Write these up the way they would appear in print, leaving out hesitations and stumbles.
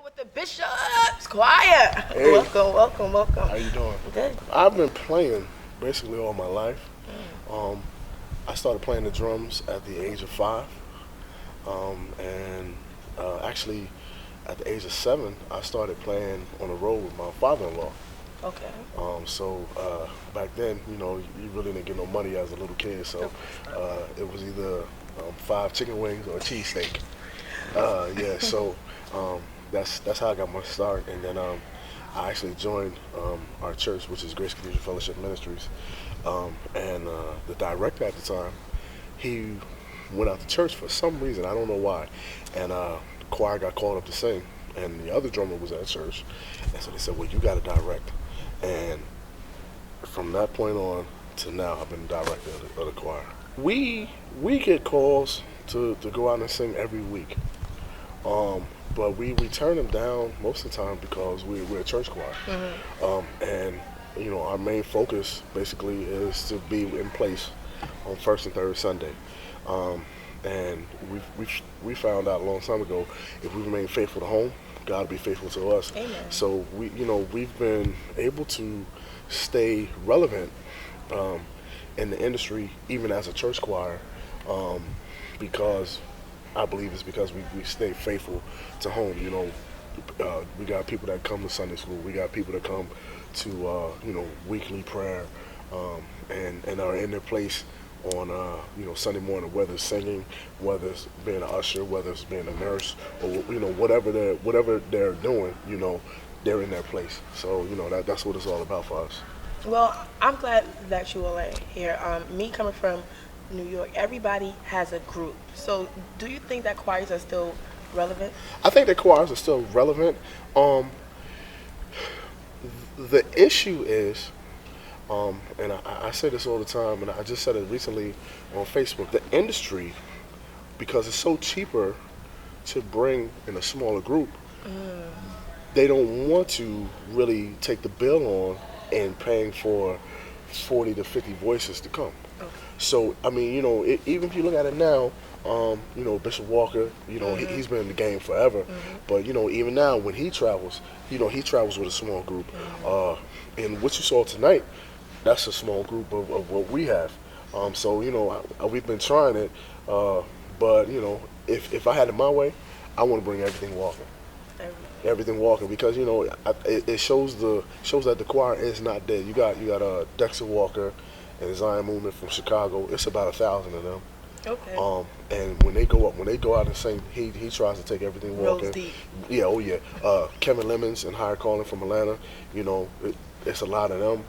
with the Bishop's Choir. Hey. Welcome. How you doing? Good. I've been playing basically all my life. I started playing the drums at the age of 5, and actually at the age of 7, I started playing on the road with my father-in-law. Okay. So back then, you really didn't get no money as a little kid, so it was either 5 chicken wings or a cheesesteak. So that's how I got my start, and then I actually joined our church, which is Cathedral Fellowship Ministries, and the director at the time, he went out to church for some reason, I don't know why, and the choir got called up to sing, and the other drummer was at church, and so they said, well, you got to direct, and from that point on to now, I've been director of the choir. We get calls to go out and sing every week. But we turn them down most of the time because we're a church choir. And our main focus basically is to be in place on first and third Sunday. And we found out a long time ago, if we remain faithful to home, God will be faithful to us. Amen. So we've been able to stay relevant in the industry, even as a church choir, because I believe it's because we stay faithful to home. We got people that come to Sunday school. We got people that come to weekly prayer, and are in their place on Sunday morning, whether it's singing, whether it's being an usher, whether it's being a nurse, or whatever they're doing. They're in their place. So that's what it's all about for us. Well, I'm glad that you all are here. Me coming from New York, everybody has a group. So do you think that choirs are still relevant? I think that choirs are still relevant. The issue is, and I say this all the time, and I just said it recently on Facebook, the industry, because it's so cheaper to bring in a smaller group, they don't want to really take the bill on and paying for 40 to 50 voices to come. Okay. So, even if you look at it now, Bishop Walker, he's been in the game forever. But, even now when he travels, he travels with a small group. And what you saw tonight, that's a small group of what we have. We've been trying it. But, if I had it my way, I want to bring everything walking. Everything walking, because it shows that the choir is not dead. You got Dexter Walker and Zion Movement from Chicago. It's about 1,000 of them. Okay. And when they go out and sing, he tries to take everything walking. Rose deep. Yeah, oh yeah. Kevin Lemons and Higher Calling from Atlanta. It's a lot of them.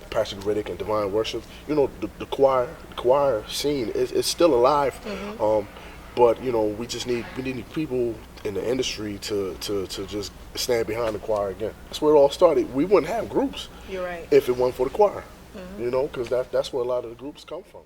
Patrick Riddick and Divine Worship. The choir scene is still alive. But we need people in the industry to just stand behind the choir again. That's where it all started. We wouldn't have groups. You're right. If it wasn't for the choir. Because that's where a lot of the groups come from.